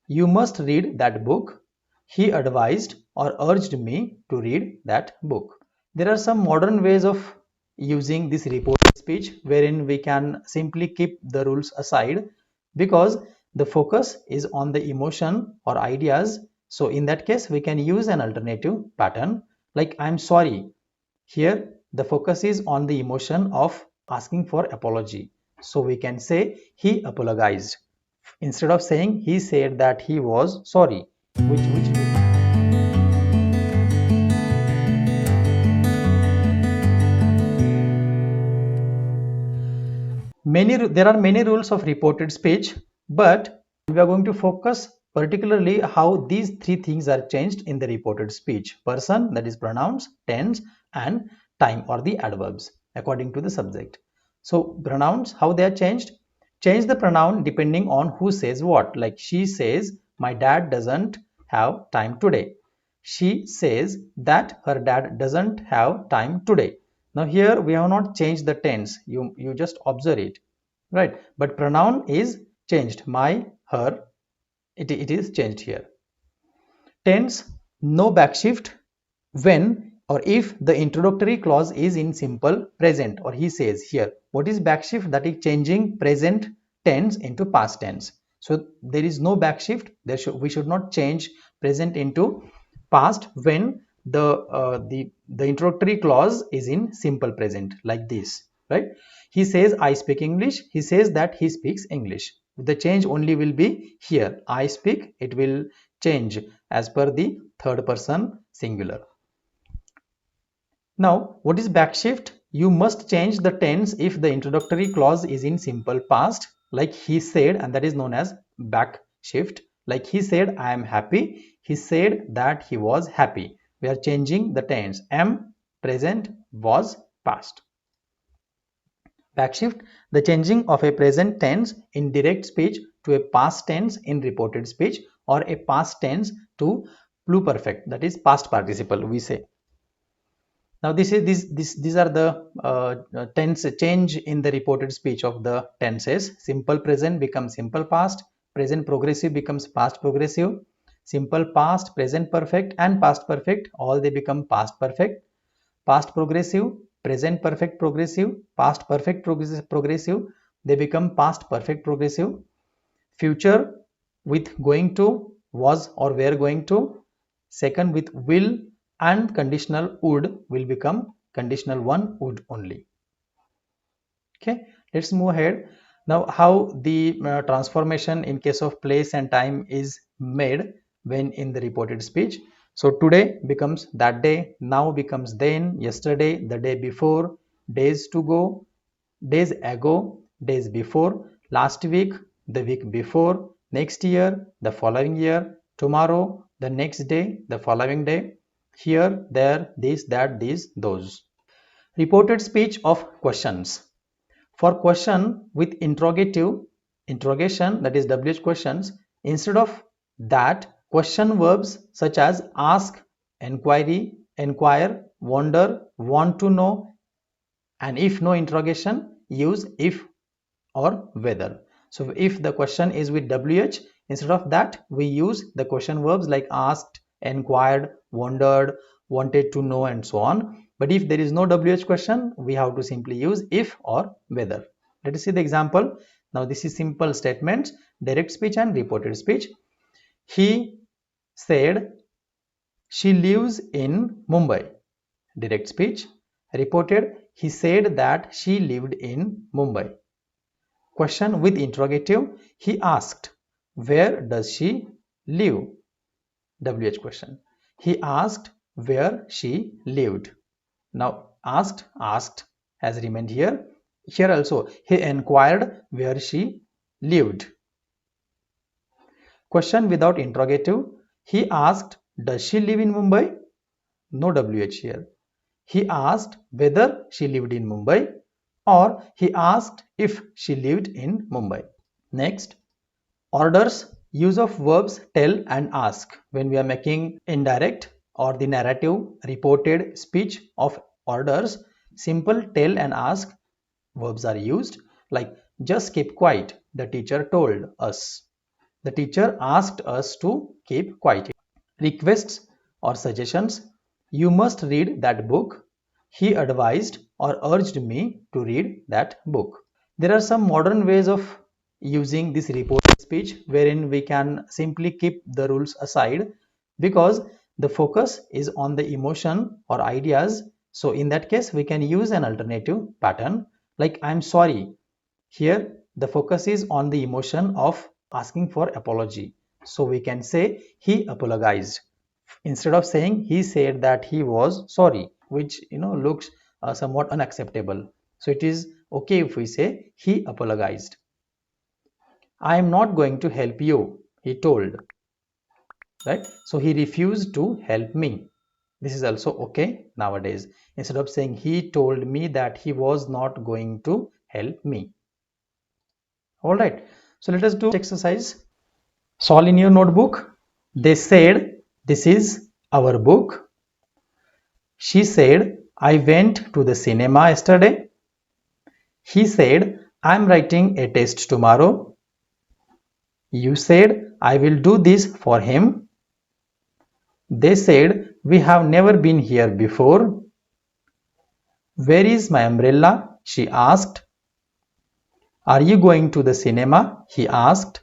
You must read that book. He advised or urged me to read that book. There are some modern ways of using this reported speech wherein we can simply keep the rules aside because the focus is on the emotion or ideas. So in that case, we can use an alternative pattern like I'm sorry. Here, the focus is on the emotion of asking for apology. So we can say he apologized. Instead of saying he said that he was sorry, which there are many rules of reported speech, but we are going to focus particularly how these three things are changed in the reported speech: person, that is pronouns, tense, and time or the adverbs according to the subject. So pronouns, how they are changed: change the pronoun depending on who says what. Like she says my dad doesn't have time today. She says that her dad doesn't have time today. Now here we have not changed the tense, you just observe it, right? But pronoun is changed, my, her, it is changed here. Tense, no backshift when or if the introductory clause is in simple present. Or he says here, what is backshift? That is changing present tense into past tense. So there is no backshift. We should not change present into past when the introductory clause is in simple present, like this, right? He says I speak English. He says that he speaks English. The change only will be here. I speak, it will change as per the third person singular. Now, what is backshift? You must change the tense if the introductory clause is in simple past, like he said, and that is known as backshift. Like he said, I am happy. He said that he was happy. We are changing the tense. Am, present, was, past. Backshift, the changing of a present tense in direct speech to a past tense in reported speech, or a past tense to pluperfect, that is past participle, we say. Now these are the tense change in the reported speech of the tenses. Simple present becomes simple past, present progressive becomes past progressive, simple past, present perfect, and past perfect, all they become past perfect. Past progressive, present perfect progressive, past perfect progressive, they become past perfect progressive. Future with going to, was or were going to, second with will, and conditional would will become conditional one would only. Okay, let's move ahead. Now how the transformation in case of place and time is made when in the reported speech. So today becomes that day, now becomes then, yesterday, the day before, days to go, days ago, days before, last week, the week before, next year, the following year, tomorrow, the next day, the following day, here, there, this, that, these, those. Reported speech of questions. For question with interrogative, interrogation, that is WH questions, instead of that, question verbs such as ask, enquiry, enquire, wonder, want to know, and if no interrogation, use if or whether. So if the question is with WH, instead of that, we use the question verbs like asked, enquired, wondered, wanted to know, and so on. But if there is no WH question, we have to simply use if or whether. Let us see the example. Now this is simple statements, direct speech and reported speech. He said she lives in Mumbai. Direct speech. Reported, he said that she lived in Mumbai. Question with interrogative, he asked, where does she live? WH question. He asked where she lived. Now asked has remained here. Here also he inquired where she lived. Question without interrogative, he asked, does she live in Mumbai? No WH here. He asked whether she lived in Mumbai, or he asked if she lived in Mumbai. Next, orders, use of verbs tell and ask. When we are making indirect or the narrative reported speech of orders, simple tell and ask verbs are used, like just keep quiet, the teacher told us. The teacher asked us to keep quiet. Requests or suggestions. You must read that book. He advised or urged me to read that book. There are some modern ways of using this reported speech wherein we can simply keep the rules aside because the focus is on the emotion or ideas. So in that case, we can use an alternative pattern like I'm sorry. Here, the focus is on the emotion of asking for apology. So we can say he apologized instead of saying he said that he was sorry, which looks somewhat unacceptable. So it is okay if we say he apologized. I am not going to help you, he told. Right? So he refused to help me. This is also okay nowadays. Instead of saying he told me that he was not going to help me. All right. So let us do exercise. Solve in your notebook. They said, this is our book. She said, I went to the cinema yesterday. He said, I'm writing a test tomorrow. You said, I will do this for him. They said, we have never been here before. Where is my umbrella? She asked. Are you going to the cinema? He asked.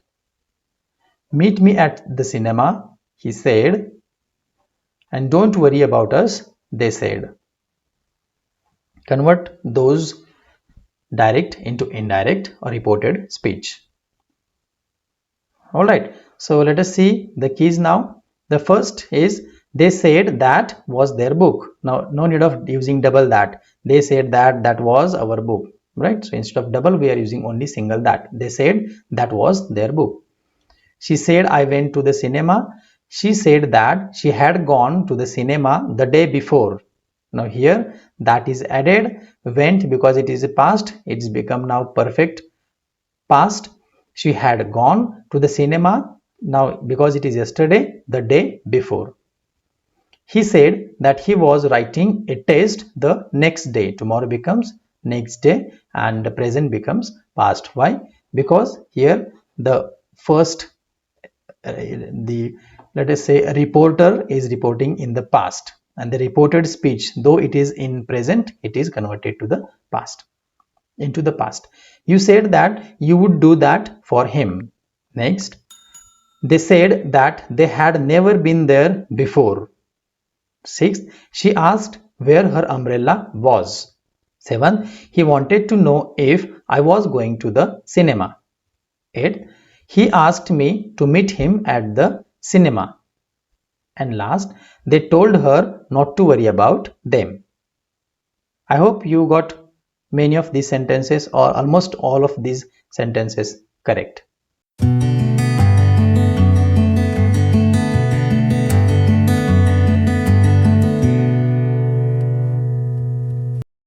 Meet me at the cinema, he said. And don't worry about us, they said. Convert those direct into indirect or reported speech. Alright, so let us see the keys now. The first is they said that was their book. Now, no need of using double that. They said that was our book, right? So instead of double, we are using only single that. They said that was their book. She said, I went to the cinema. She said that she had gone to the cinema the day before. Now here that is added, went because it is a past, it's become now perfect past. She had gone to the cinema now because it is yesterday, the day before. He said that he was writing a test the next day. Tomorrow becomes next day and the present becomes past. Why? Because here the first let us say a reporter is reporting in the past, and the reported speech, though it is in present, it is converted to the past, into the past. You said that you would do that for him. Next, they said that they had never been there before. Sixth, she asked where her umbrella was. Seventh, he wanted to know if I was going to the cinema. Eighth, he asked me to meet him at the cinema. And last, they told her not to worry about them. I hope you got many of these sentences or almost all of these sentences correct.